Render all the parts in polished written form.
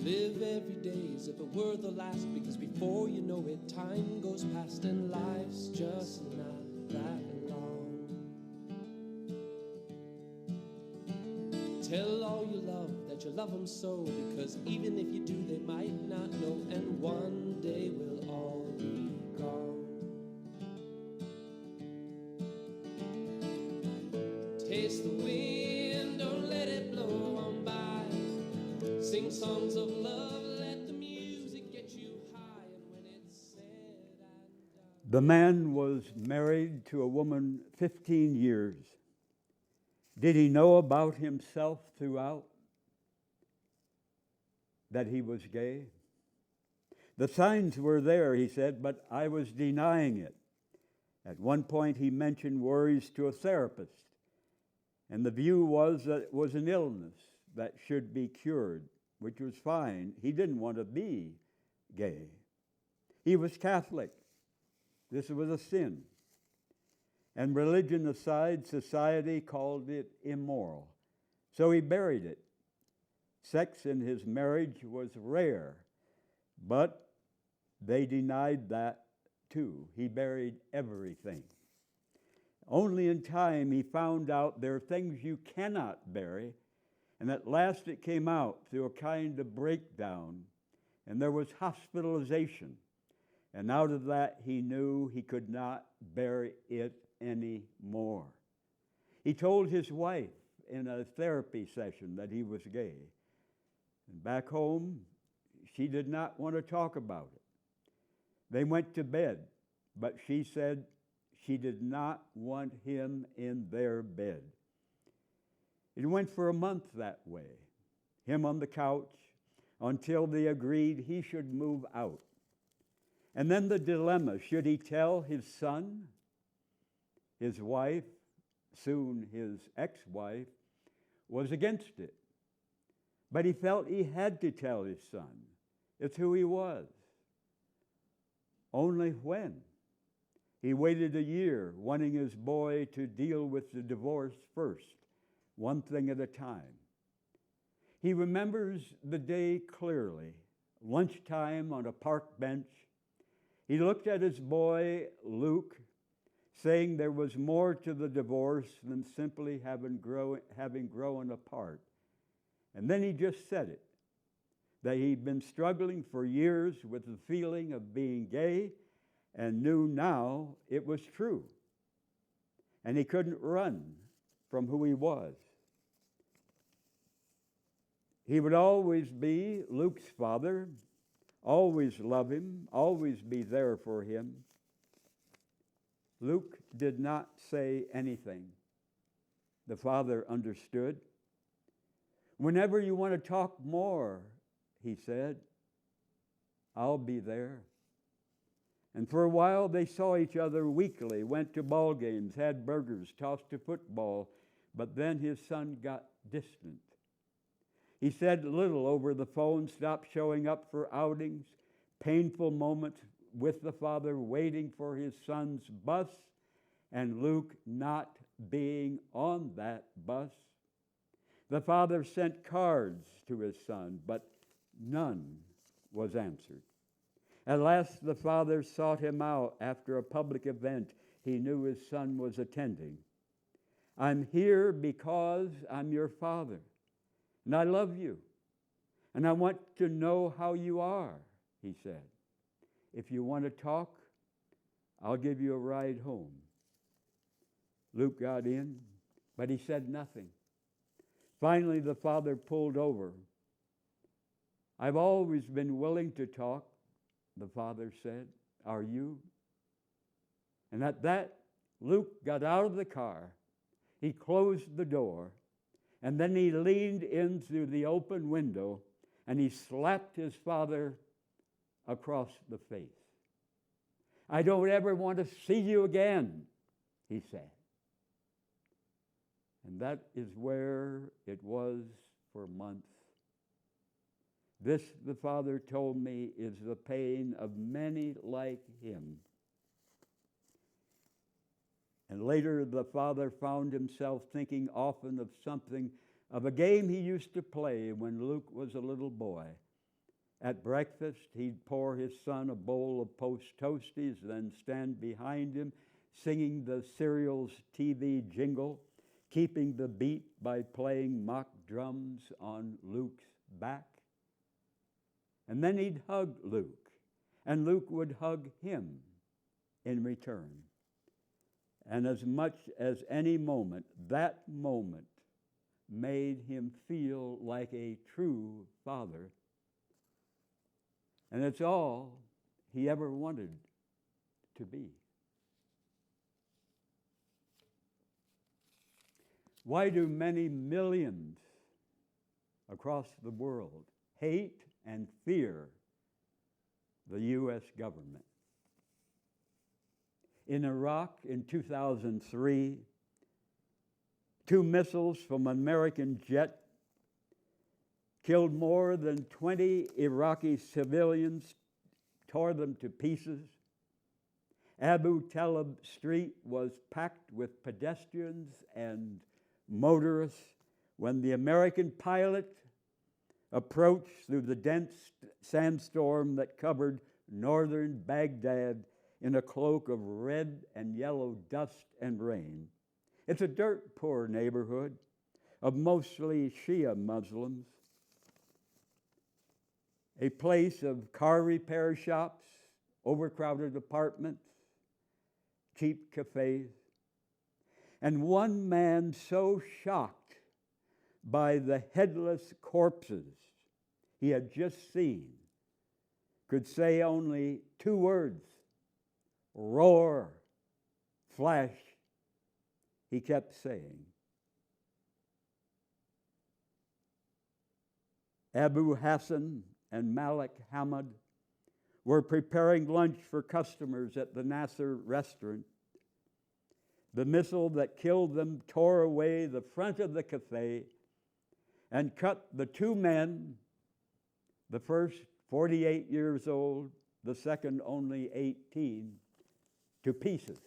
Live every day as if it were the last, because before you know it, time goes past and life's just not that long. Tell all you love that you love them so, because even if you do, they might not know, and one day we'll all be gone. Taste the wind, don't let it blow on by. Sing songs of love, let the music get you high, and when it's said and done. The man was married to a woman 15 years. Did he know about himself throughout that he was gay? The signs were there, he said, but I was denying it. At one point, he mentioned worries to a therapist, and the view was that it was an illness that should be cured, which was fine. He didn't want to be gay. He was Catholic. This was a sin. And religion aside, society called it immoral. So he buried it. Sex in his marriage was rare, but they denied that too. He buried everything. Only in time he found out there are things you cannot bury, and at last it came out through a kind of breakdown, and there was hospitalization. And out of that he knew he could not bury it anymore. He told his wife in a therapy session that he was gay. And back home, she did not want to talk about it. They went to bed, but she said she did not want him in their bed. It went for a month that way, him on the couch, until they agreed he should move out. And then the dilemma, should he tell his son? His wife, soon his ex-wife, was against it. But he felt he had to tell his son. It's who he was. Only when? He waited a year, wanting his boy to deal with the divorce first, one thing at a time. He remembers the day clearly, lunchtime on a park bench. He looked at his boy, Luke, saying there was more to the divorce than simply having grown apart. And then he just said it, that he'd been struggling for years with the feeling of being gay and knew now it was true. And he couldn't run from who he was. He would always be Luke's father, always love him, always be there for him. Luke did not say anything. The father understood. Whenever you want to talk more, he said, I'll be there. And for a while they saw each other weekly, went to ball games, had burgers, tossed a football, but then his son got distant. He said little over the phone, stopped showing up for outings, painful moments with the father waiting for his son's bus, and Luke not being on that bus. The father sent cards to his son, but none was answered. At last the father sought him out after a public event he knew his son was attending. I'm here because I'm your father, and I love you, and I want to know how you are, he said. If you want to talk, I'll give you a ride home. Luke got in, but he said nothing. Finally, the father pulled over. I've always been willing to talk, the father said. Are you? And at that, Luke got out of the car. He closed the door, and then he leaned in through the open window, and he slapped his father across the face. I don't ever want to see you again, he said. And that is where it was for months. This, the father told me, is the pain of many like him. And later the father found himself thinking often of a game he used to play when Luke was a little boy. At breakfast, he'd pour his son a bowl of Post Toasties, then stand behind him, singing the cereal's TV jingle, keeping the beat by playing mock drums on Luke's back. And then he'd hug Luke, and Luke would hug him in return. And as much as any moment, that moment made him feel like a true father. And it's all he ever wanted to be. Why do many millions across the world hate and fear the U.S. government? In Iraq in 2003, 2 missiles from an American jet killed more than 20 Iraqi civilians, tore them to pieces. Abu Talib Street was packed with pedestrians and motorists when the American pilot approached through the dense sandstorm that covered northern Baghdad in a cloak of red and yellow dust and rain. It's a dirt-poor neighborhood of mostly Shia Muslims, a place of car repair shops, overcrowded apartments, cheap cafes, and one man so shocked by the headless corpses he had just seen could say only 2 words: roar, flash. He kept saying. Abu Hassan and Malik Hamad were preparing lunch for customers at the Nasser restaurant. The missile that killed them tore away the front of the cafe and cut the 2 men, the first 48 years old, the second only 18, to pieces.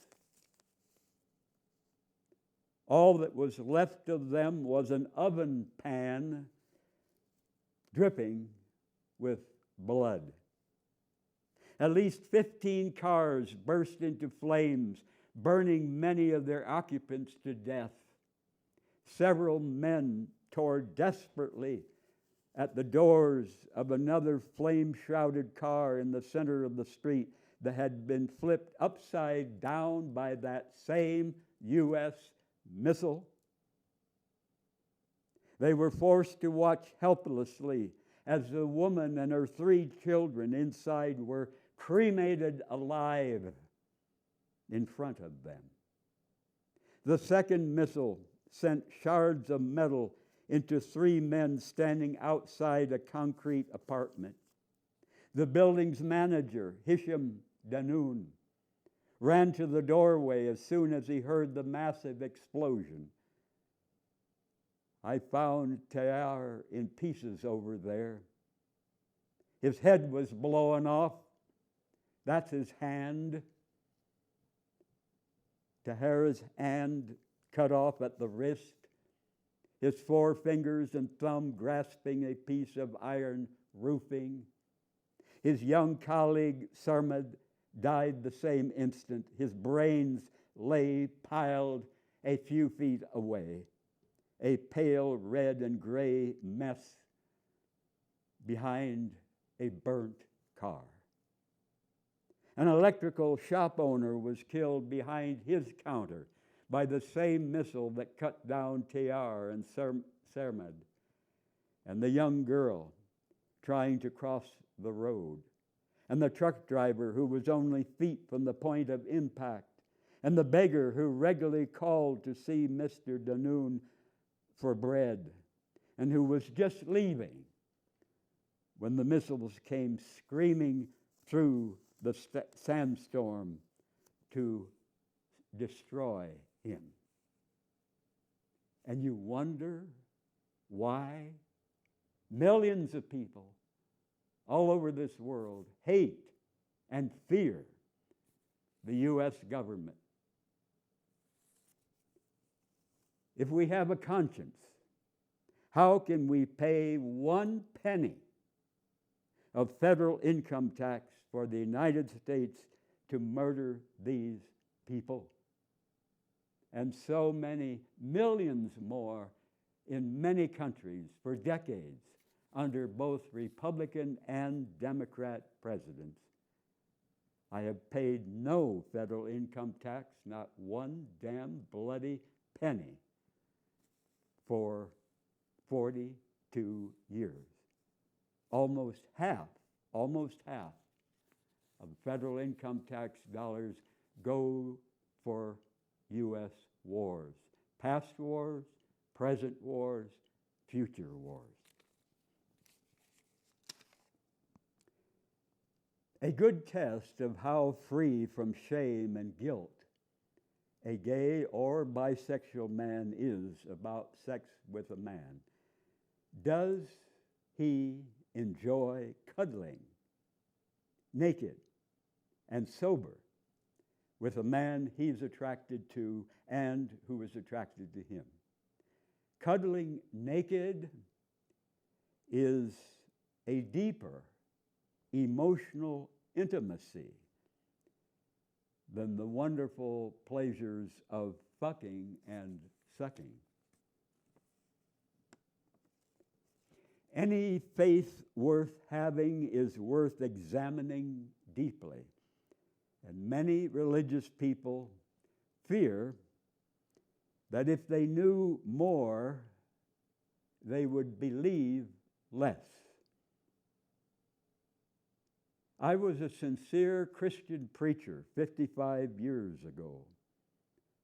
All that was left of them was an oven pan dripping with blood. At least 15 cars burst into flames, burning many of their occupants to death. Several men tore desperately at the doors of another flame-shrouded car in the center of the street that had been flipped upside down by that same U.S. missile. They were forced to watch helplessly as the woman and her 3 children inside were cremated alive in front of them. The second missile sent shards of metal into 3 men standing outside a concrete apartment. The building's manager, Hisham Danoun, ran to the doorway as soon as he heard the massive explosion. I found Tayyar in pieces over there. His head was blown off. That's his hand. Tayyar's hand cut off at the wrist, his 4 fingers and thumb grasping a piece of iron roofing. His young colleague, Sarmad, died the same instant. His brains lay piled a few feet away, a pale red and gray mess behind a burnt car. An electrical shop owner was killed behind his counter by the same missile that cut down Tayyar and Sarmad, and the young girl trying to cross the road, and the truck driver who was only feet from the point of impact, and the beggar who regularly called to see Mr. Danoun for bread, and who was just leaving when the missiles came screaming through the sandstorm to destroy him. And you wonder why millions of people all over this world hate and fear the U.S. government. If we have a conscience, how can we pay 1 penny of federal income tax for the United States to murder these people. And so many millions more in many countries for decades under both Republican and Democrat presidents. I have paid no federal income tax, not one damn bloody penny, for 42 years. Almost half of federal income tax dollars go for U.S. wars, past wars, present wars, future wars. A good test of how free from shame and guilt a gay or bisexual man is about sex with a man. Does he enjoy cuddling, naked and sober, with a man he's attracted to and who is attracted to him? Cuddling naked is a deeper emotional intimacy than the wonderful pleasures of fucking and sucking. Any faith worth having is worth examining deeply. And many religious people fear that if they knew more, they would believe less. I was a sincere Christian preacher 55 years ago.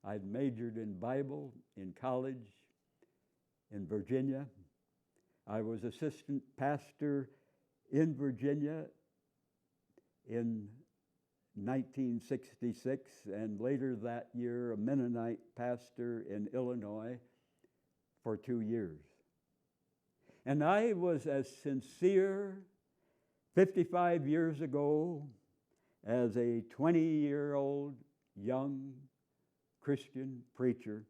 I'd majored in Bible in college in Virginia. I was assistant pastor in Virginia in 1966, and later that year a Mennonite pastor in Illinois for 2 years. And I was as sincere 55 years ago as a 20-year-old young Christian preacher.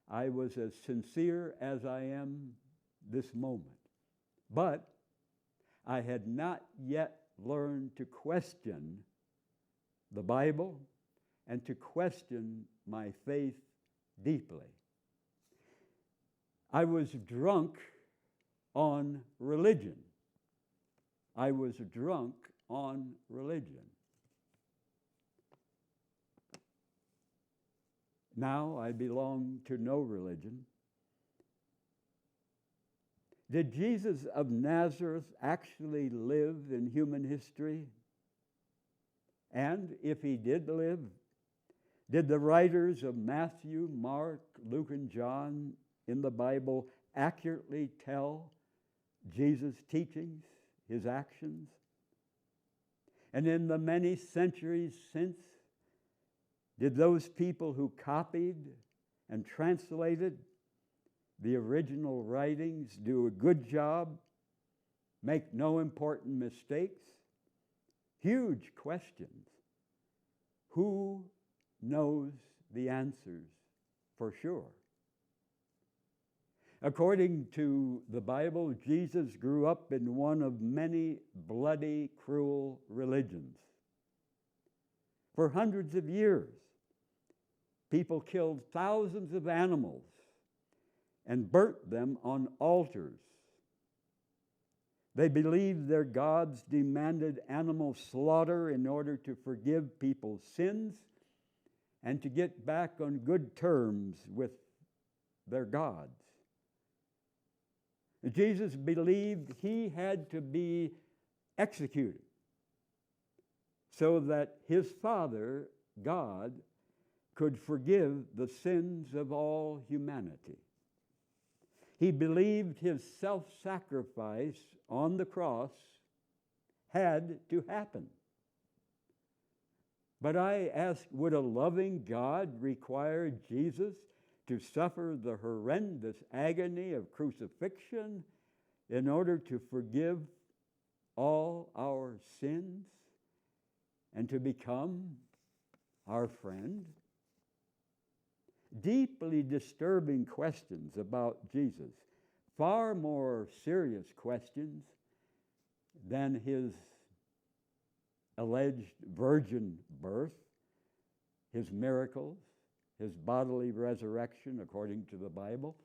I was as sincere as I am this moment. But I had not yet learned to question the Bible and to question my faith deeply. I was drunk on religion. I was drunk on religion. Now I belong to no religion. Did Jesus of Nazareth actually live in human history? And if he did live, did the writers of Matthew, Mark, Luke, and John in the Bible accurately tell Jesus' teachings, his actions? And in the many centuries since, did those people who copied and translated the original writings do a good job, make no important mistakes? Huge questions. Who knows the answers for sure? According to the Bible, Jesus grew up in one of many bloody, cruel religions. For hundreds of years, people killed thousands of animals and burnt them on altars. They believed their gods demanded animal slaughter in order to forgive people's sins and to get back on good terms with their gods. Jesus believed he had to be executed so that his Father, God, could forgive the sins of all humanity. He believed his self-sacrifice on the cross had to happen. But I ask, would a loving God require Jesus to suffer the horrendous agony of crucifixion in order to forgive all our sins and to become our friend? Deeply disturbing questions about Jesus. Far more serious questions then his alleged virgin birth, his miracles, his bodily resurrection according to the Bible?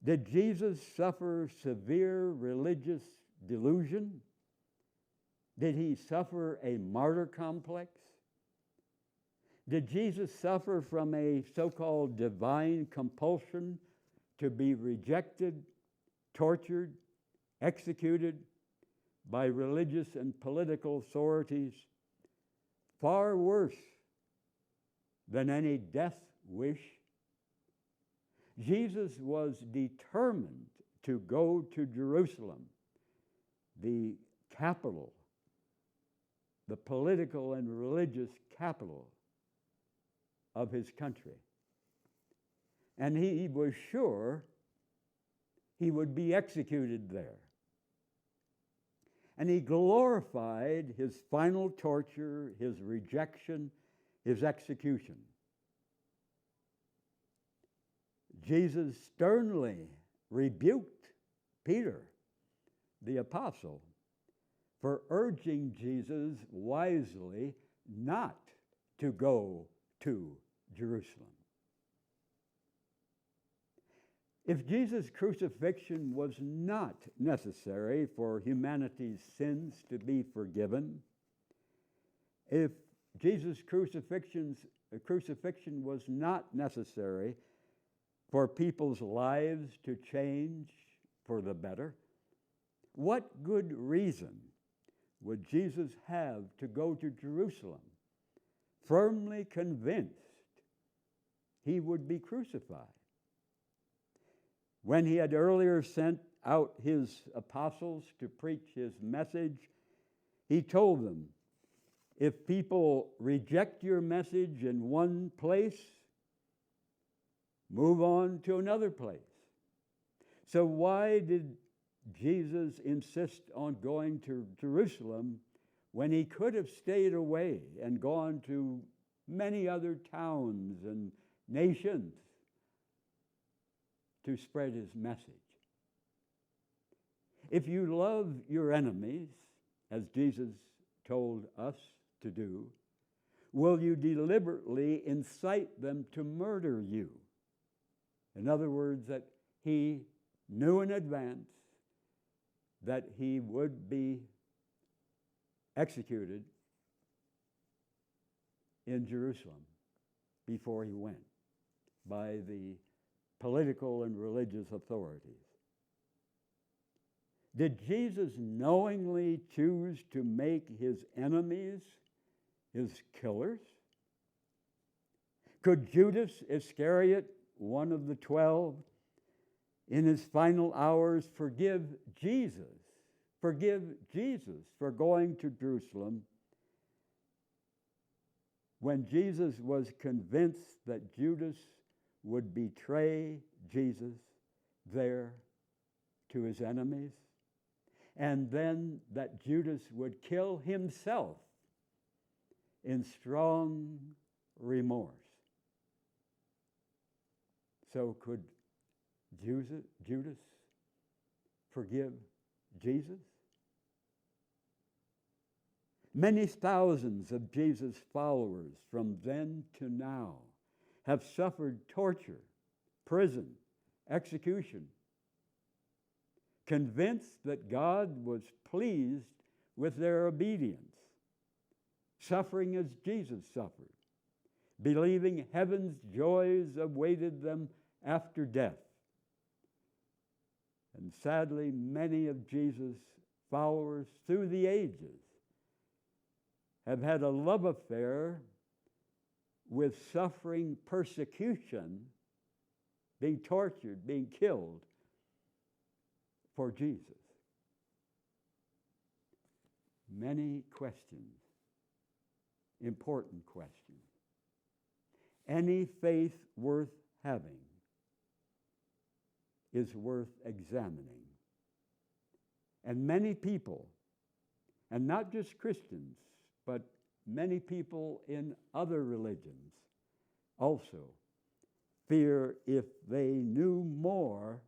Did Jesus suffer severe religious delusion? Did he suffer a martyr complex? Did Jesus suffer from a so-called divine compulsion to be rejected, tortured, executed by religious and political authorities far worse than any death wish? Jesus was determined to go to Jerusalem, the capital, the political and religious capital of his country. And he was sure he would be executed there. And he glorified his final torture, his rejection, his execution. Jesus sternly rebuked Peter, the apostle, for urging Jesus wisely not to go to Jerusalem. If Jesus' crucifixion was not necessary for humanity's sins to be forgiven, if Jesus' crucifixion was not necessary for people's lives to change for the better, what good reason would Jesus have to go to Jerusalem, firmly convinced he would be crucified? When he had earlier sent out his apostles to preach his message, he told them, if people reject your message in one place, move on to another place. So why did Jesus insist on going to Jerusalem when he could have stayed away and gone to many other towns and nations to spread his message? If you love your enemies, as Jesus told us to do, will you deliberately incite them to murder you? In other words, that he knew in advance that he would be executed in Jerusalem before he went by the political and religious authorities. Did Jesus knowingly choose to make his enemies his killers? Could Judas Iscariot, one of the 12, in his final hours forgive Jesus for going to Jerusalem when Jesus was convinced that Judas would betray Jesus there to his enemies, and then that Judas would kill himself in strong remorse? So could Judas forgive Jesus? Many thousands of Jesus' followers from then to now have suffered torture, prison, execution, convinced that God was pleased with their obedience, suffering as Jesus suffered, believing heaven's joys awaited them after death. And sadly, many of Jesus' followers through the ages have had a love affair with suffering persecution, being tortured, being killed for Jesus. Many questions, important questions. Any faith worth having is worth examining. And many people, and not just Christians, but many people in other religions also fear if they knew more,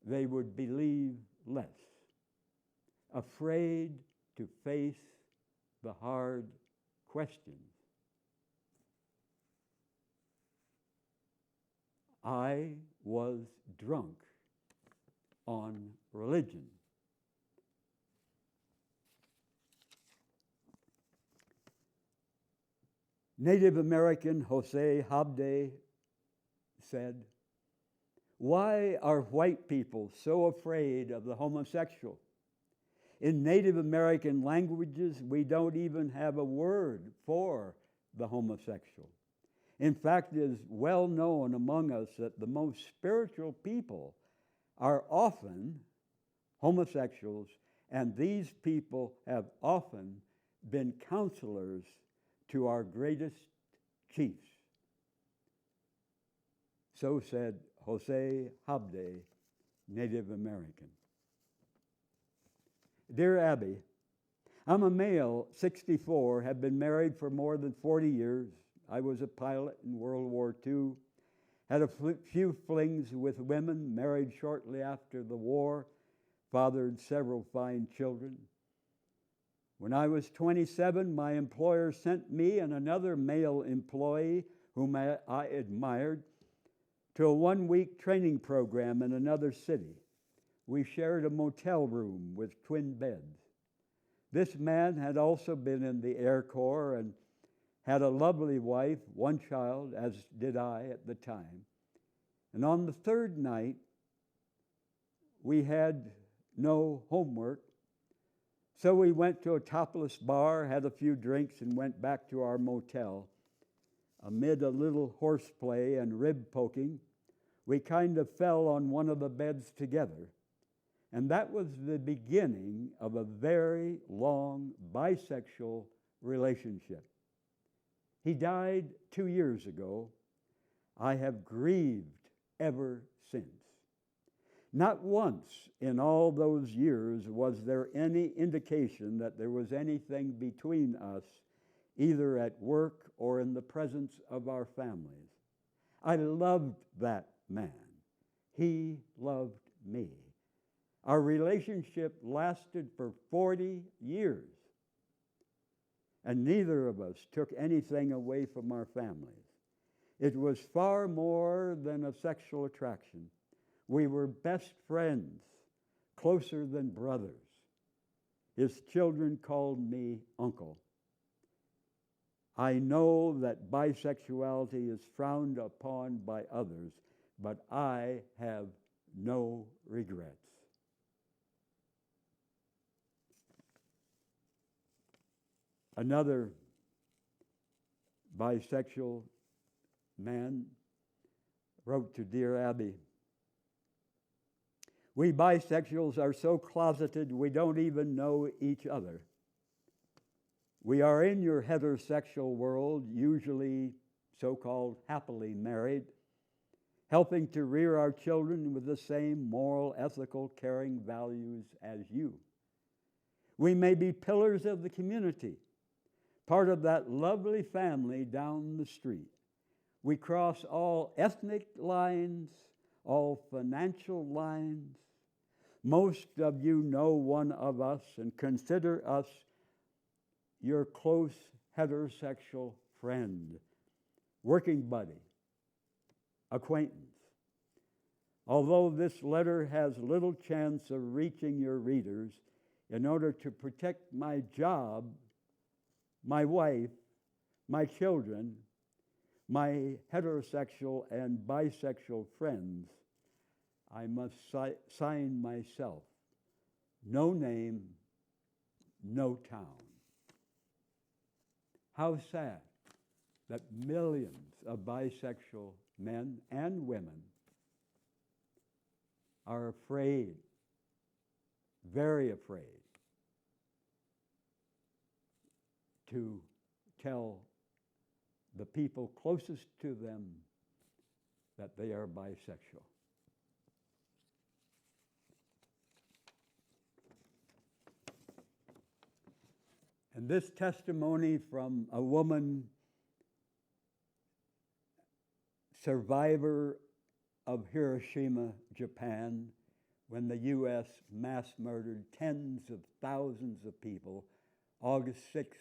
they would believe less. afraid to face the hard questions. I was drunk on religion. Native American Jose Habde said, "Why are white people so afraid of the homosexual? In Native American languages, we don't even have a word for the homosexual. In fact, it is well known among us that the most spiritual people are often homosexuals, and these people have often been counselors to our greatest chiefs." So said Jose Habde, Native American. Dear Abby, I'm a male, 64, have been married for more than 40 years. I was a pilot in World War II, had a few flings with women, married shortly after the war, fathered several fine children. When I was 27, my employer sent me and another male employee whom I admired to a one-week training program in another city. We shared a motel room with twin beds. This man had also been in the Air Corps and had a lovely wife, one child, as did I at the time. And on the third night, we had no homework, so we went to a topless bar, had a few drinks, and went back to our motel. Amid a little horseplay and rib poking, we kind of fell on one of the beds together. And that was the beginning of a very long bisexual relationship. He died 2 years ago. I have grieved ever since. Not once in all those years was there any indication that there was anything between us, either at work or in the presence of our families. I loved that man. He loved me. Our relationship lasted for 40 years, and neither of us took anything away from our families. It was far more than a sexual attraction. We were best friends, closer than brothers. His children called me uncle. I know that bisexuality is frowned upon by others, but I have no regrets. Another bisexual man wrote to Dear Abby, "We bisexuals are so closeted we don't even know each other. We are in your heterosexual world, usually so-called happily married, helping to rear our children with the same moral, ethical, caring values as you. We may be pillars of the community, part of that lovely family down the street. We cross all ethnic lines, all financial lines. Most of you know one of us and consider us your close heterosexual friend, working buddy, acquaintance. Although this letter has little chance of reaching your readers, in order to protect my job, my wife, my children, my heterosexual and bisexual friends, I must sign myself. No name, no town." How sad that millions of bisexual men and women are afraid, very afraid, to tell the people closest to them that they are bisexual. And this testimony from a woman, survivor of Hiroshima, Japan, when the U.S. mass murdered tens of thousands of people, August 6,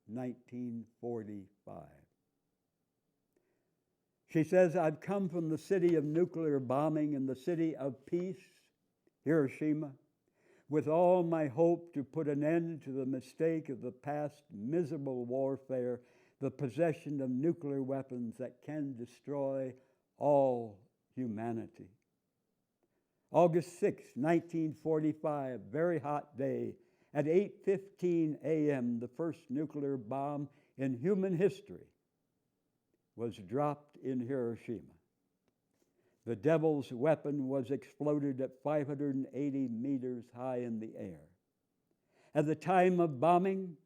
1945. She says, I've come from the city of nuclear bombing and the city of peace, Hiroshima, with all my hope to put an end to the mistake of the past miserable warfare, the possession of nuclear weapons that can destroy all humanity. August 6, 1945, very hot day. At 8:15 a.m., the first nuclear bomb in human history was dropped in Hiroshima. The devil's weapon was exploded at 580 meters high in the air. At the time of bombing,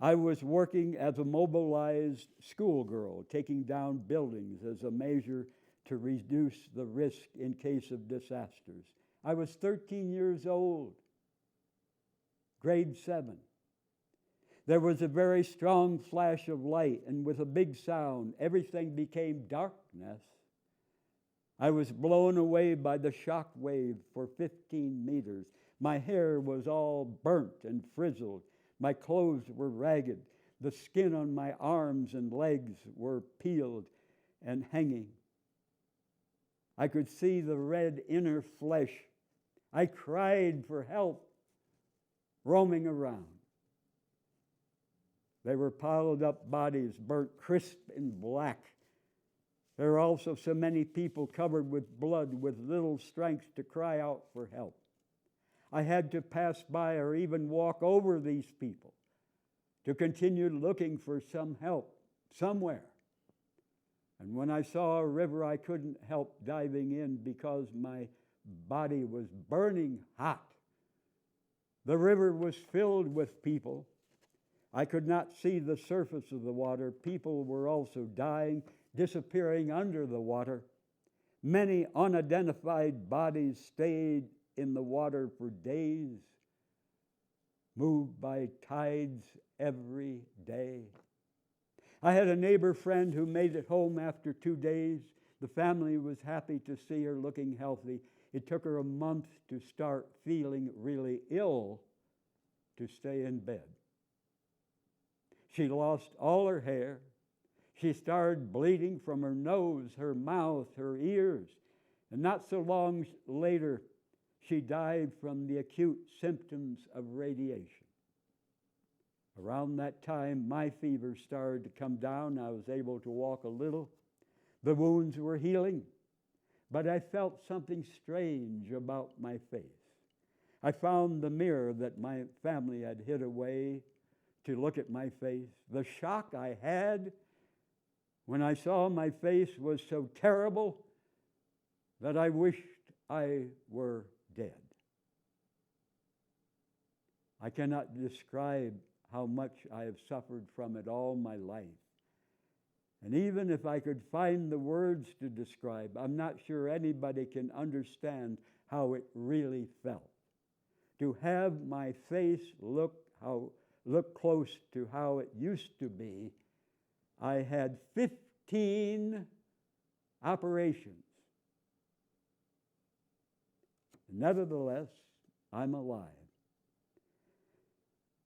I was working as a mobilized schoolgirl, taking down buildings as a measure to reduce the risk in case of disasters. I was 13 years old, grade 7. There was a very strong flash of light, and with a big sound, everything became darkness. I was blown away by the shock wave for 15 meters. My hair was all burnt and frizzled. My clothes were ragged. The skin on my arms and legs were peeled and hanging. I could see the red inner flesh. I cried for help, roaming around. There were piled up bodies, burnt crisp and black. There were also so many people covered with blood with little strength to cry out for help. I had to pass by or even walk over these people to continue looking for some help somewhere. And when I saw a river, I couldn't help diving in because my body was burning hot. The river was filled with people. I could not see the surface of the water. People were also dying, disappearing under the water. Many unidentified bodies stayed in the water for days, moved by tides every day. I had a neighbor friend who made it home after 2 days. The family was happy to see her looking healthy. It took her a month to start feeling really ill to stay in bed. She lost all her hair. She started bleeding from her nose, her mouth, her ears. And not so long later, she died from the acute symptoms of radiation. Around that time, my fever started to come down. I was able to walk a little. The wounds were healing, but I felt something strange about my face. I found the mirror that my family had hid away to look at my face. The shock I had when I saw my face was so terrible that I wished I were dead. I cannot describe how much I have suffered from it all my life. And even if I could find the words to describe, I'm not sure anybody can understand how it really felt. To have my face look close to how it used to be, I had 15 operations. Nevertheless, I'm alive.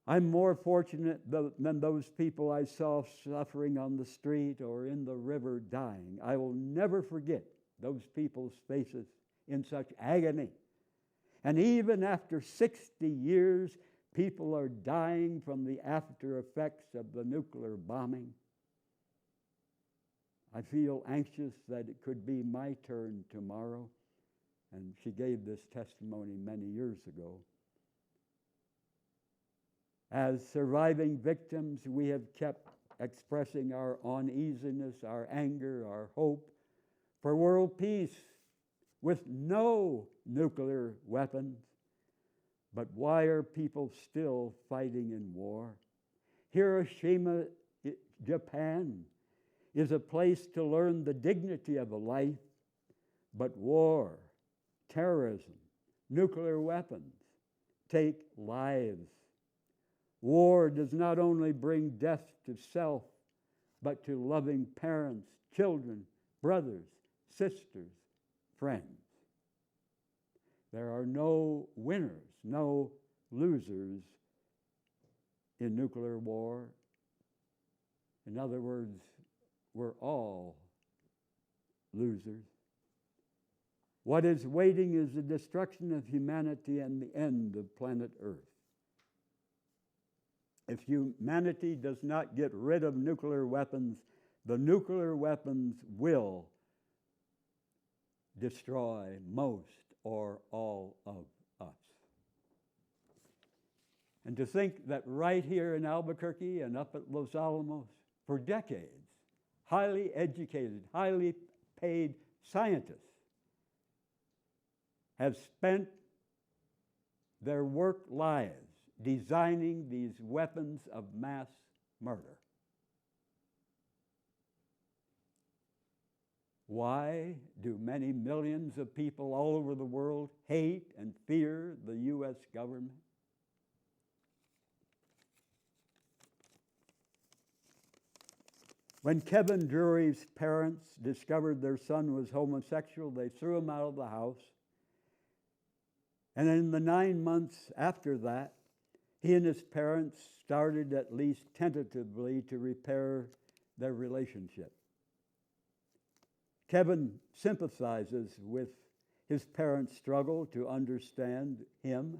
I'm more fortunate than those people I saw suffering on the street or in the river dying. I will never forget those people's faces in such agony. And even after 60 years, people are dying from the after effects of the nuclear bombing. I feel anxious that it could be my turn tomorrow. And she gave this testimony many years ago. As surviving victims, we have kept expressing our uneasiness, our anger, our hope for world peace with no nuclear weapons. But why are people still fighting in war? Hiroshima, Japan, is a place to learn the dignity of a life, but war, terrorism, nuclear weapons take lives. War does not only bring death to self, but to loving parents, children, brothers, sisters, friends. There are no winners, no losers in nuclear war. In other words, we're all losers. What is waiting is the destruction of humanity and the end of planet Earth. If humanity does not get rid of nuclear weapons, the nuclear weapons will destroy most or all of us. And to think that right here in Albuquerque and up at Los Alamos, for decades, highly educated, highly paid scientists have spent their work lives designing these weapons of mass murder. Why do many millions of people all over the world hate and fear the U.S. government? When Kevin Drury's parents discovered their son was homosexual, they threw him out of the house. And in the 9 months after that, he and his parents started, at least tentatively, to repair their relationship. Kevin sympathizes with his parents' struggle to understand him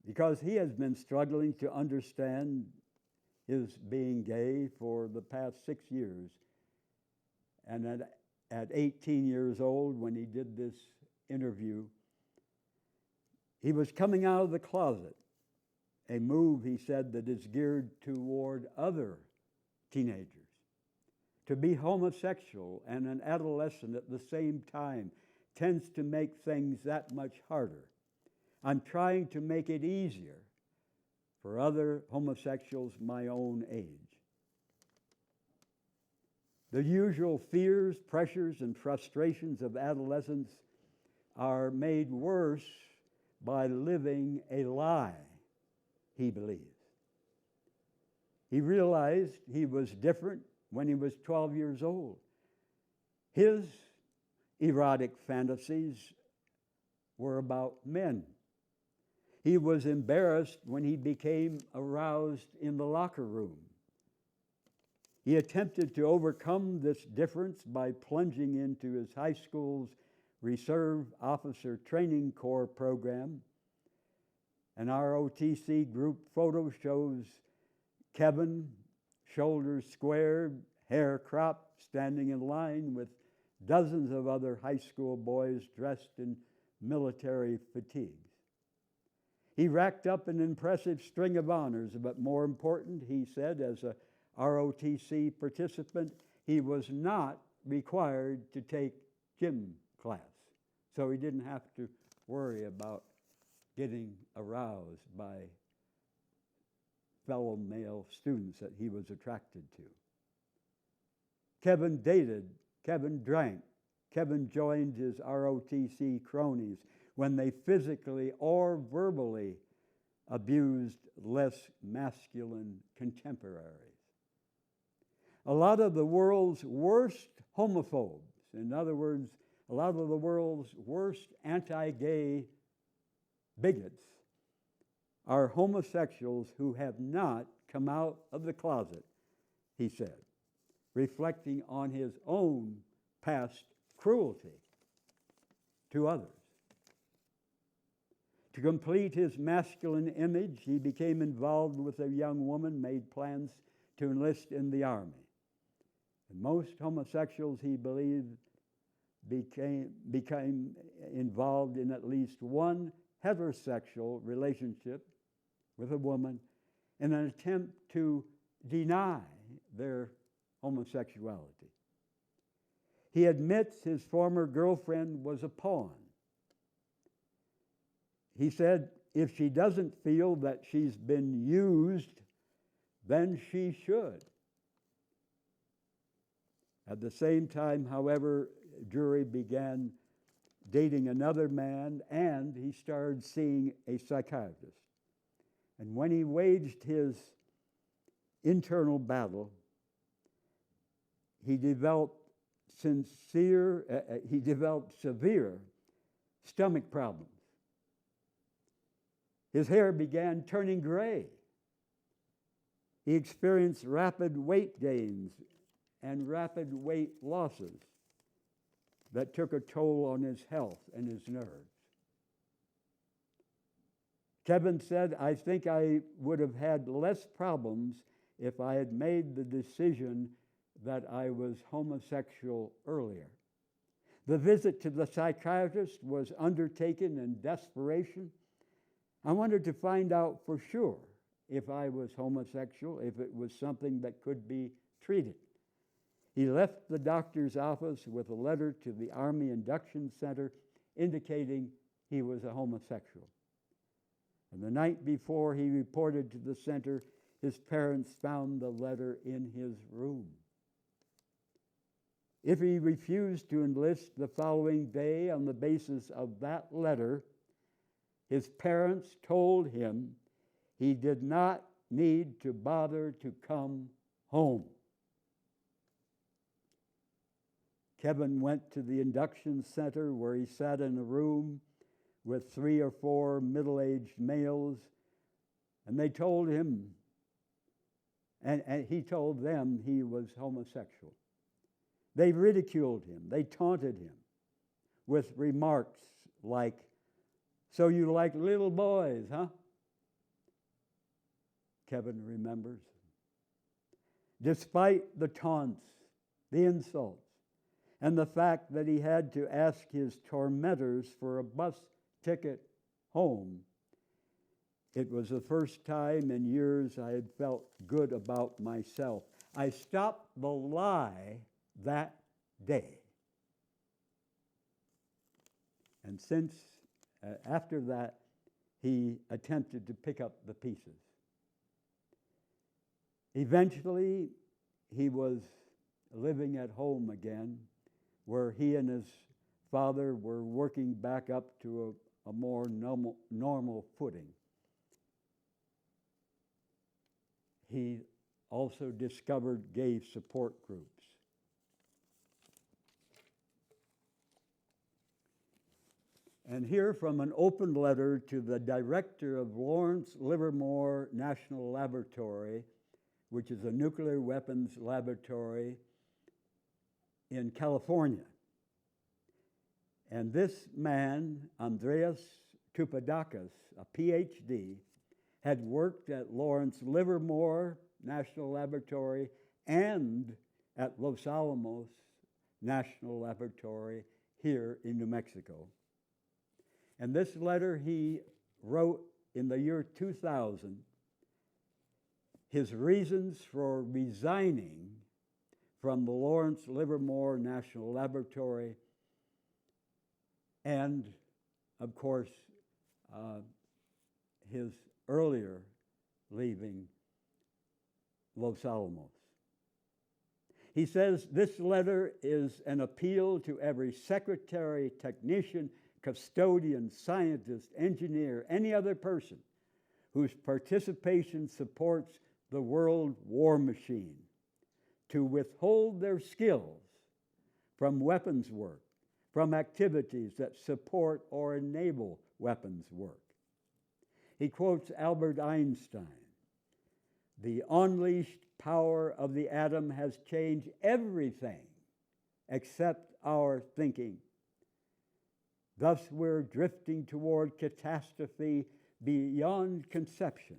because he has been struggling to understand his being gay for the past 6 years. And at 18 years old, when he did this interview, he was coming out of the closet, a move, he said, that is geared toward other teenagers. To be homosexual and an adolescent at the same time tends to make things that much harder. I'm trying to make it easier for other homosexuals my own age. The usual fears, pressures, and frustrations of adolescence are made worse by living a lie, he believes. He realized he was different when he was 12 years old. His erotic fantasies were about men. He was embarrassed when he became aroused in the locker room. He attempted to overcome this difference by plunging into his high school's Reserve Officer Training Corps program. An ROTC group photo shows Kevin, shoulders squared, hair cropped, standing in line with dozens of other high school boys dressed in military fatigues. He racked up an impressive string of honors, but more important, he said, as a ROTC participant, he was not required to take gym class. So he didn't have to worry about getting aroused by fellow male students that he was attracted to. Kevin dated, Kevin drank, Kevin joined his ROTC cronies when they physically or verbally abused less masculine contemporaries. A lot of the world's worst homophobes, in other words, a lot of the world's worst anti-gay bigots, are homosexuals who have not come out of the closet, he said, reflecting on his own past cruelty to others. To complete his masculine image, he became involved with a young woman, made plans to enlist in the army. And most homosexuals, he believed, became involved in at least one heterosexual relationship with a woman in an attempt to deny their homosexuality. He admits his former girlfriend was a pawn. He said, if she doesn't feel that she's been used, then she should. At the same time, however, Drury began dating another man, and he started seeing a psychiatrist. And when he waged his internal battle, he developed severe stomach problems. His hair began turning gray. He experienced rapid weight gains and rapid weight losses that took a toll on his health and his nerves. Kevin said, "I think I would have had less problems if I had made the decision that I was homosexual earlier." The visit to the psychiatrist was undertaken in desperation. I wanted to find out for sure if I was homosexual, if it was something that could be treated. He left the doctor's office with a letter to the Army Induction Center indicating he was a homosexual. And the night before he reported to the center, his parents found the letter in his room. If he refused to enlist the following day on the basis of that letter, his parents told him he did not need to bother to come home. Kevin went to the induction center where he sat in a room with 3 or 4 middle-aged males, and they told him, and he told them he was homosexual. They ridiculed him. They taunted him with remarks like, "So you like little boys, huh?" Kevin remembers. Despite the taunts, the insults, and the fact that he had to ask his tormentors for a bus ticket home, it was the first time in years I had felt good about myself. I stopped the lie that day. And after that, he attempted to pick up the pieces. Eventually, he was living at home again, where he and his father were working back up to a more normal footing. He also discovered gay support groups. And here from an open letter to the director of Lawrence Livermore National Laboratory, which is a nuclear weapons laboratory in California. And this man, Andreas Tupadakis, a PhD, had worked at Lawrence Livermore National Laboratory and at Los Alamos National Laboratory here in New Mexico. And this letter he wrote in the year 2000, his reasons for resigning from the Lawrence Livermore National Laboratory, and, of course, his earlier leaving Los Alamos. He says this letter is an appeal to every secretary, technician, custodian, scientist, engineer, any other person whose participation supports the world war machine to withhold their skills from weapons work, from activities that support or enable weapons work. He quotes Albert Einstein, "The unleashed power of the atom has changed everything except our thinking. Thus we're drifting toward catastrophe beyond conception.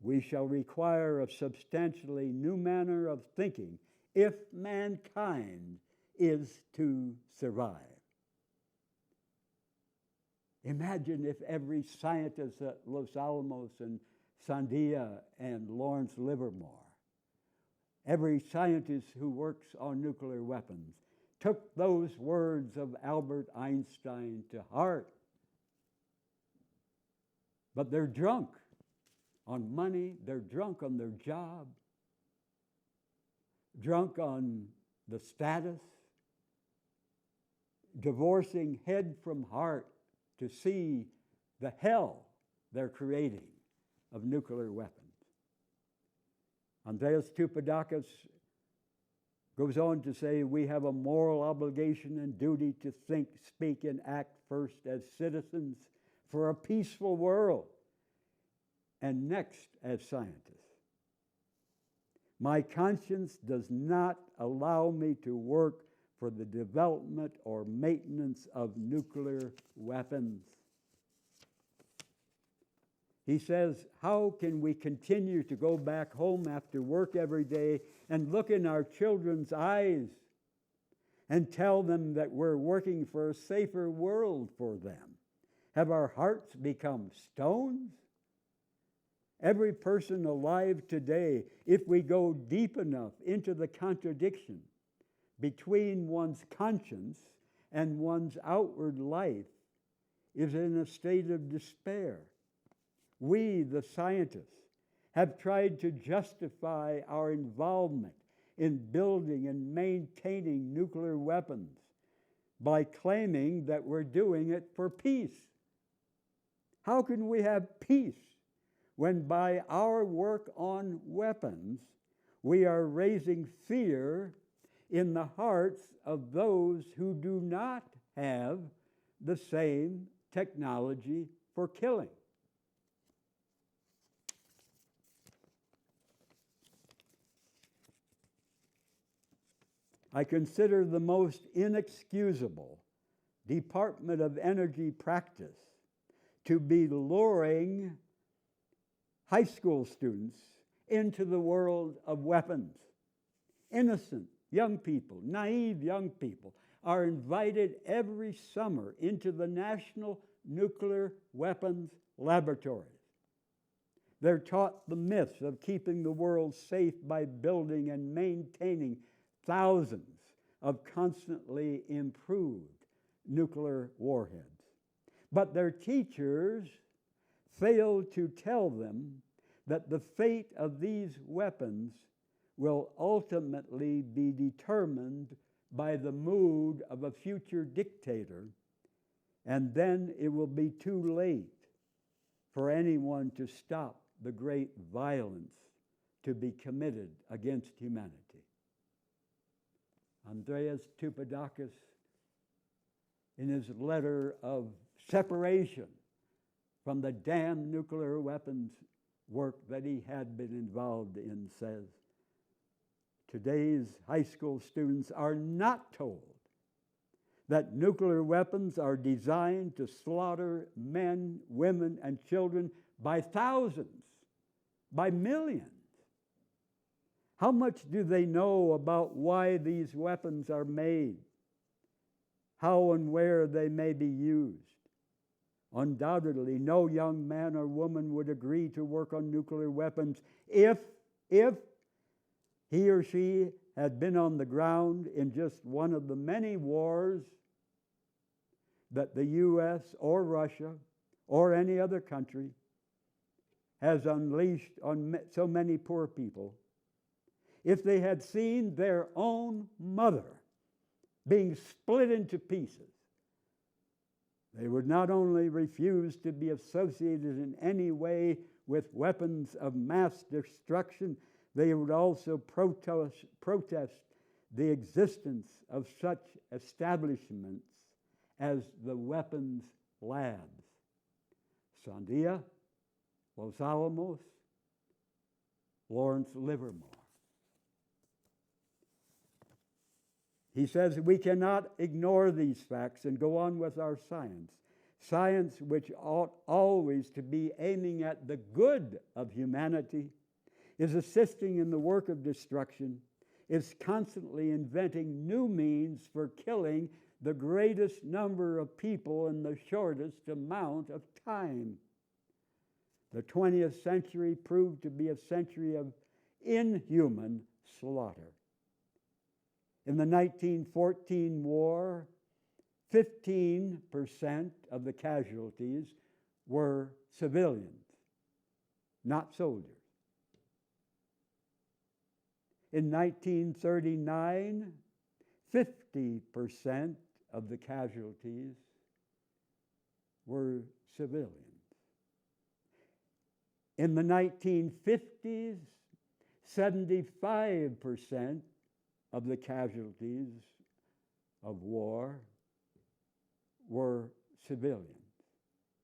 We shall require a substantially new manner of thinking if mankind is to survive." Imagine if every scientist at Los Alamos and Sandia and Lawrence Livermore, every scientist who works on nuclear weapons, took those words of Albert Einstein to heart. But they're drunk on money, they're drunk on their job, drunk on the status, divorcing head from heart to see the hell they're creating of nuclear weapons. Andreas Tupadakis Goes on to say, we have a moral obligation and duty to think, speak, and act first as citizens for a peaceful world, and next as scientists. My conscience does not allow me to work for the development or maintenance of nuclear weapons. He says, how can we continue to go back home after work every day and look in our children's eyes and tell them that we're working for a safer world for them? Have our hearts become stones? Every person alive today, if we go deep enough into the contradiction between one's conscience and one's outward life, is in a state of despair. We, the scientists, have tried to justify our involvement in building and maintaining nuclear weapons by claiming that we're doing it for peace. How can we have peace when by our work on weapons we are raising fear in the hearts of those who do not have the same technology for killing? I consider the most inexcusable Department of Energy practice to be luring high school students into the world of weapons. Innocent young people, naive young people, are invited every summer into the National Nuclear Weapons Laboratories. They're taught the myths of keeping the world safe by building and maintaining thousands of constantly improved nuclear warheads. But their teachers fail to tell them that the fate of these weapons will ultimately be determined by the mood of a future dictator, and then it will be too late for anyone to stop the great violence to be committed against humanity. Andreas Tupadakis, in his letter of separation from the damned nuclear weapons work that he had been involved in, says, today's high school students are not told that nuclear weapons are designed to slaughter men, women, and children by thousands, by millions. How much do they know about why these weapons are made? How and where they may be used? Undoubtedly, no young man or woman would agree to work on nuclear weapons if he or she had been on the ground in just one of the many wars that the U.S. or Russia or any other country has unleashed on so many poor people. If they had seen their own mother being split into pieces, they would not only refuse to be associated in any way with weapons of mass destruction, they would also protest the existence of such establishments as the weapons labs. Sandia, Los Alamos, Lawrence Livermore. He says we cannot ignore these facts and go on with our science. Science which ought always to be aiming at the good of humanity, is assisting in the work of destruction, is constantly inventing new means for killing the greatest number of people in the shortest amount of time. The 20th century proved to be a century of inhuman slaughter. In the 1914 war, 15% of the casualties were civilians, not soldiers. In 1939, 50% of the casualties were civilians. In the 1950s, 75% of the casualties of war were civilians,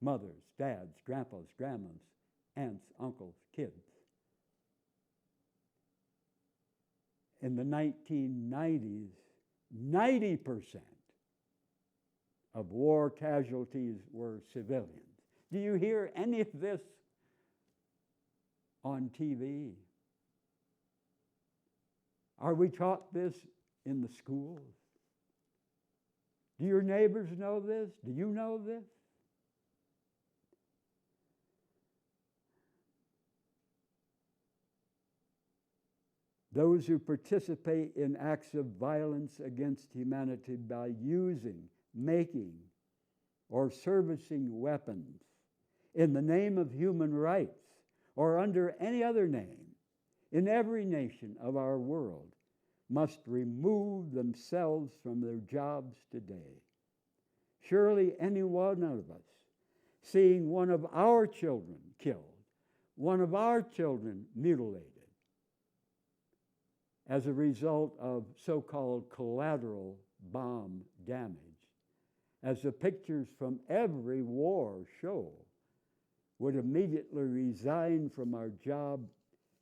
mothers, dads, grandpas, grandmas, aunts, uncles, kids. In the 1990s, 90% of war casualties were civilians. Do you hear any of this on TV? Are we taught this in the schools? Do your neighbors know this? Do you know this? Those who participate in acts of violence against humanity by using, making, or servicing weapons in the name of human rights or under any other name in every nation of our world must remove themselves from their jobs today. Surely any one of us seeing one of our children killed, one of our children mutilated, as a result of so-called collateral bomb damage, as the pictures from every war show, would immediately resign from our job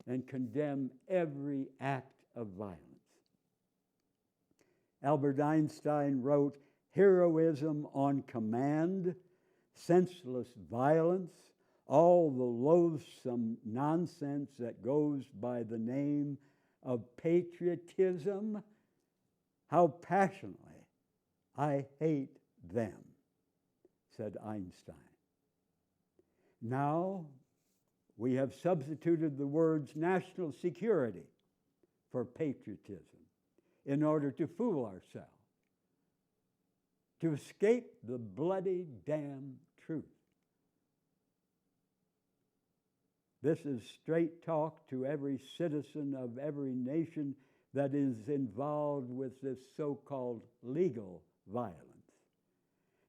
and condemn every act of violence. Albert Einstein wrote, "Heroism on command, senseless violence, all the loathsome nonsense that goes by the name of patriotism, how passionately I hate them," said Einstein. Now we have substituted the words national security for patriotism in order to fool ourselves, to escape the bloody damn truth. This is straight talk to every citizen of every nation that is involved with this so-called legal violence.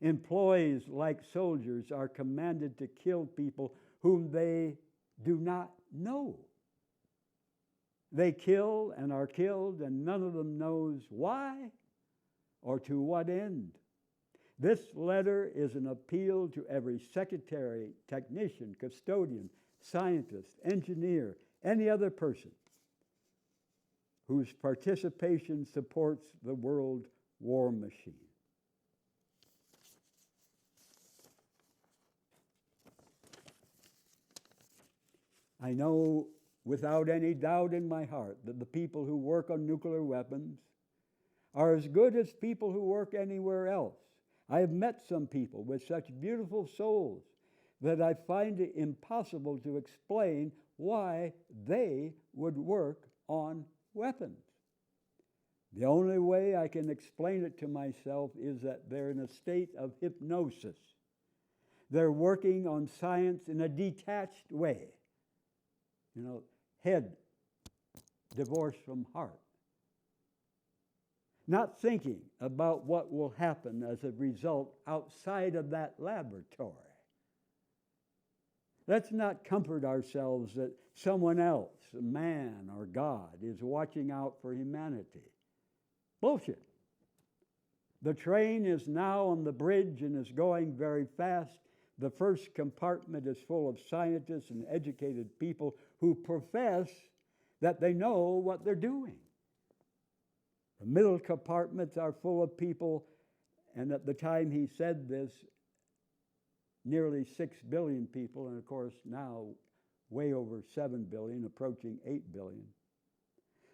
Employees, like soldiers, are commanded to kill people whom they do not know. They kill and are killed, and none of them knows why or to what end. This letter is an appeal to every secretary, technician, custodian, scientist, engineer, any other person whose participation supports the world war machine. I know without any doubt in my heart that the people who work on nuclear weapons are as good as people who work anywhere else. I have met some people with such beautiful souls that I find it impossible to explain why they would work on weapons. The only way I can explain it to myself is that they're in a state of hypnosis. They're working on science in a detached way. Head divorced from heart. Not thinking about what will happen as a result outside of that laboratory. Let's not comfort ourselves that someone else, man or God, is watching out for humanity. Bullshit. The train is now on the bridge and is going very fast. The first compartment is full of scientists and educated people who profess that they know what they're doing. The middle compartments are full of people, and at the time he said this, nearly 6 billion people, and of course now way over 7 billion, approaching 8 billion.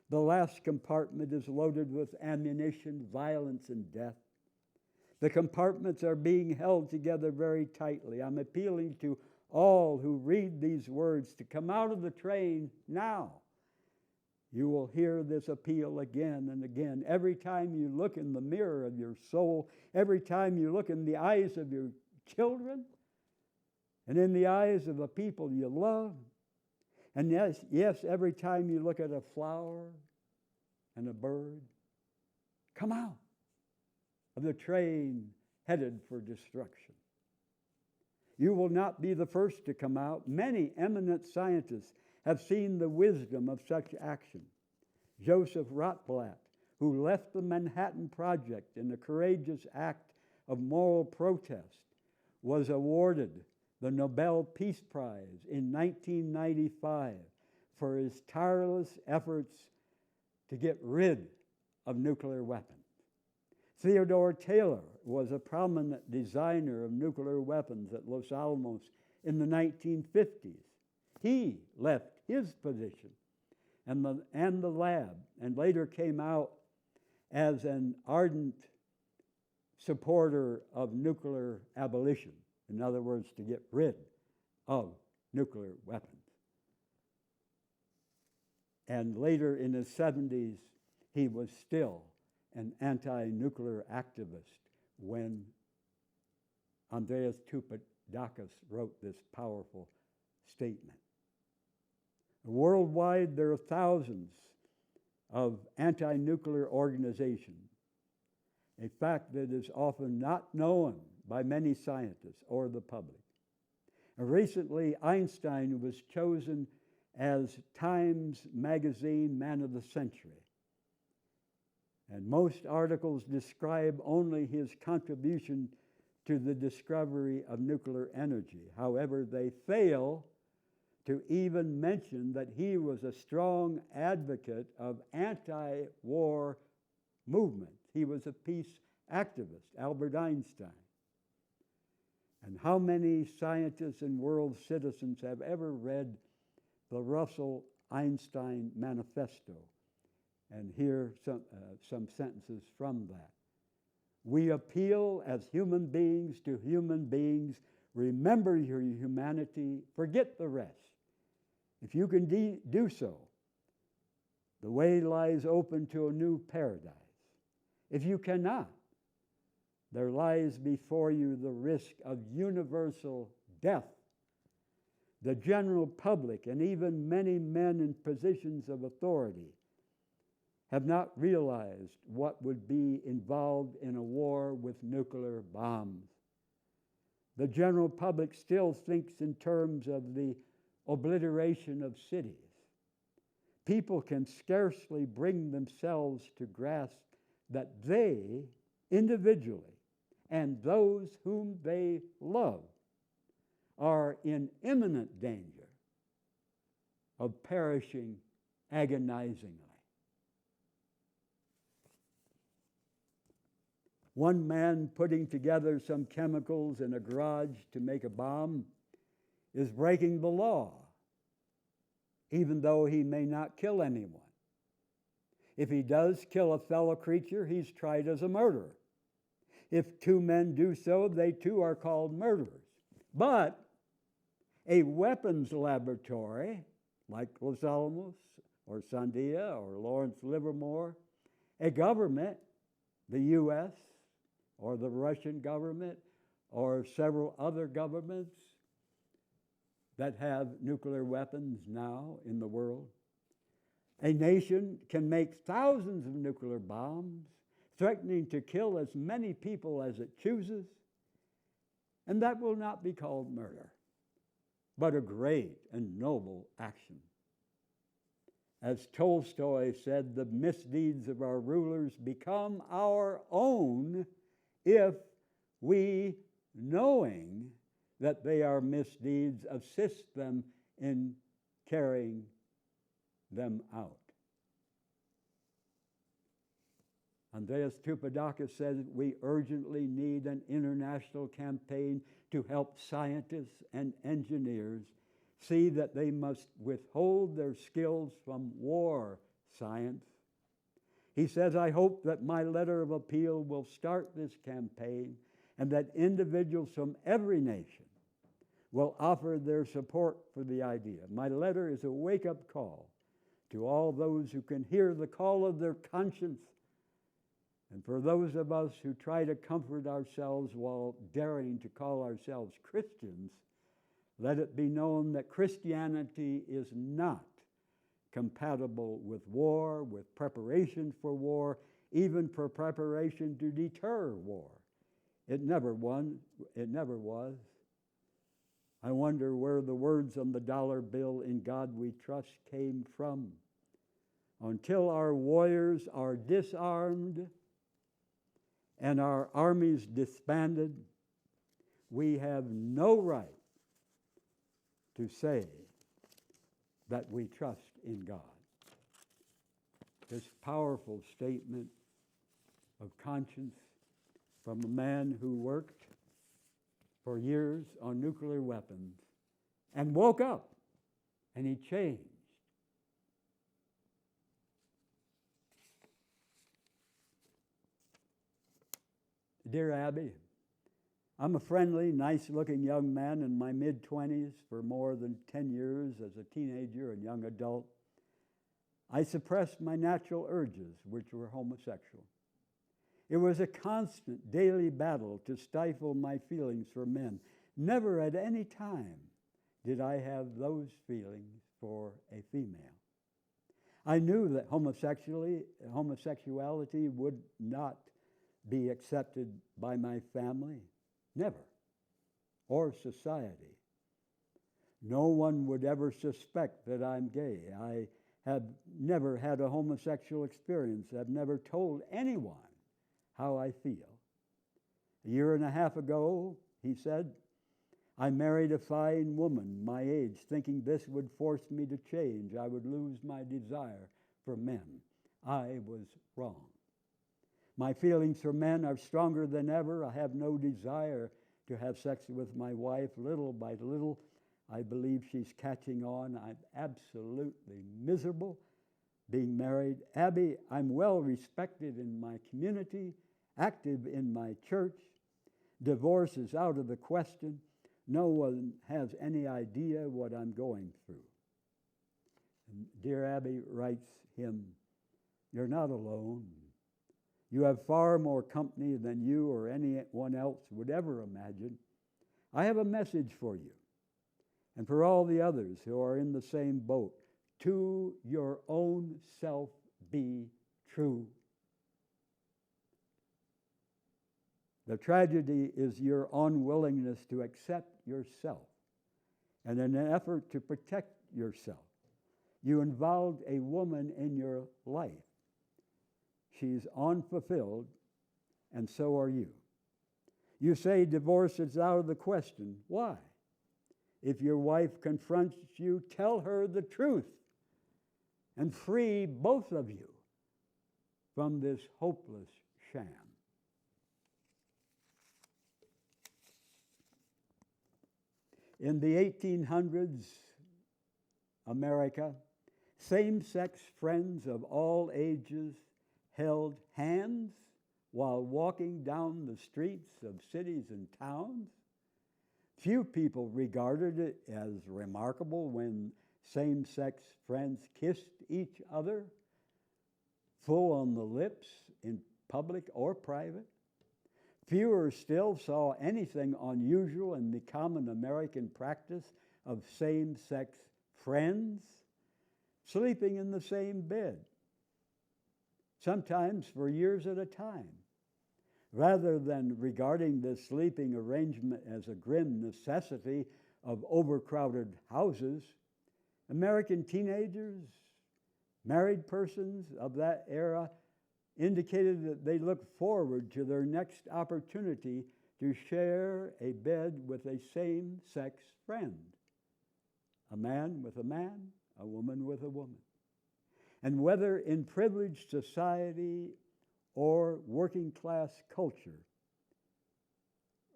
The last compartment is loaded with ammunition, violence, and death. The compartments are being held together very tightly. I'm appealing to all who read these words to come out of the train now. You will hear this appeal again and again. Every time you look in the mirror of your soul, every time you look in the eyes of your children, and in the eyes of the people you love, and yes, every time you look at a flower and a bird, come out of the train headed for destruction. You will not be the first to come out. Many eminent scientists have seen the wisdom of such action. Joseph Rotblat who left the Manhattan Project in a courageous act of moral protest, was awarded the Nobel Peace Prize in 1995 for his tireless efforts to get rid of nuclear weapons. Theodore Taylor was a prominent designer of nuclear weapons at Los Alamos in the 1950s. He left his position and the lab, and later came out as an ardent supporter of nuclear abolition. In other words, to get rid of nuclear weapons. And later in his 70s, he was still an anti-nuclear activist when Andreas Tupadakis wrote this powerful statement. Worldwide, there are thousands of anti-nuclear organizations, a fact that is often not known by many scientists or the public. And recently, Einstein was chosen as Times Magazine Man of the Century. And most articles describe only his contribution to the discovery of nuclear energy. However, they fail to even mention that he was a strong advocate of anti-war movement. He was a peace activist, Albert Einstein. And how many scientists and world citizens have ever read the Russell Einstein Manifesto? And here some sentences from that. We appeal as human beings to human beings. Remember your humanity. Forget the rest. If you can do so, the way lies open to a new paradise. If you cannot, there lies before you the risk of universal death. The general public and even many men in positions of authority have not realized what would be involved in a war with nuclear bombs. The general public still thinks in terms of the obliteration of cities. People can scarcely bring themselves to grasp that they, individually, and those whom they love, are in imminent danger of perishing agonizingly. One man putting together some chemicals in a garage to make a bomb is breaking the law, even though he may not kill anyone. If he does kill a fellow creature, he's tried as a murderer. If two men do so, they too are called murderers. But a weapons laboratory, like Los Alamos or Sandia or Lawrence Livermore, a government, the U.S., or the Russian government, or several other governments that have nuclear weapons now in the world. A nation can make thousands of nuclear bombs, threatening to kill as many people as it chooses, and that will not be called murder, but a great and noble action. As Tolstoy said, the misdeeds of our rulers become our own if we, knowing that they are misdeeds, assist them in carrying them out. Andreas Tupadakis says we urgently need an international campaign to help scientists and engineers see that they must withhold their skills from war science. He says, I hope that my letter of appeal will start this campaign and that individuals from every nation will offer their support for the idea. My letter is a wake-up call to all those who can hear the call of their conscience, and for those of us who try to comfort ourselves while daring to call ourselves Christians, let it be known that Christianity is not compatible with war, with preparation for war, even for preparation to deter war. It never was. I wonder where the words on the dollar bill, "In God We Trust," came from. until our warriors are disarmed and our armies disbanded, we have no right to say that we trust in God. This powerful statement of conscience from a man who worked for years on nuclear weapons and woke up and he changed. Dear Abby, I'm a friendly, nice-looking young man in my mid-20s for more than 10 years as a teenager and young adult. I suppressed my natural urges, which were homosexual. It was a constant daily battle to stifle my feelings for men. Never at any time did I have those feelings for a female. I knew that homosexuality would not be accepted by my family, never, or society. No one would ever suspect that I'm gay. I have never had a homosexual experience. I've never told anyone how I feel. A year and a half ago, he said, I married a fine woman my age, thinking this would force me to change. I would lose my desire for men. I was wrong. My feelings for men are stronger than ever. I have no desire to have sex with my wife. Little by little, I believe she's catching on. I'm absolutely miserable being married. Abby, I'm well respected in my community, active in my church. Divorce is out of the question. No one has any idea what I'm going through. And dear Abby writes him, you're not alone. You have far more company than you or anyone else would ever imagine. I have a message for you and for all the others who are in the same boat. To your own self be true. The tragedy is your unwillingness to accept yourself. And in an effort to protect yourself, you involved a woman in your life. She's unfulfilled, and so are you. You say divorce is out of the question. Why? If your wife confronts you, tell her the truth and free both of you from this hopeless sham. In the 1800s, America, same-sex friends of all ages held hands while walking down the streets of cities and towns. Few people regarded it as remarkable when same-sex friends kissed each other, full on the lips, in public or private. Fewer still saw anything unusual in the common American practice of same-sex friends sleeping in the same bed, sometimes for years at a time. Rather than regarding this sleeping arrangement as a grim necessity of overcrowded houses, American teenagers, married persons of that era, indicated that they looked forward to their next opportunity to share a bed with a same-sex friend, a man with a man, a woman with a woman. And whether in privileged society or working-class culture,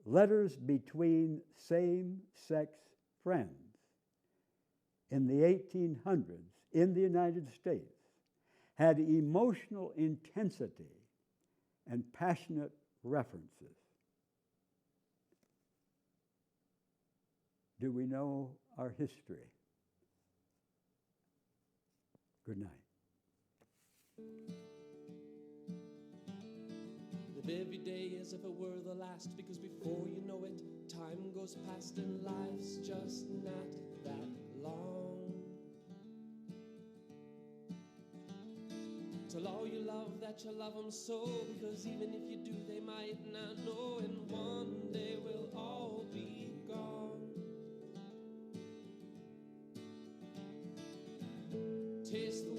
letters between same-sex friends in the 1800s in the United States had emotional intensity and passionate references. Do we know our history? Good night. Live every day as if it were the last, because before you know it, time goes past and life's just not that long. Tell all you love that you love them so, because even if you do, they might not know, and one day we'll all be gone. Taste the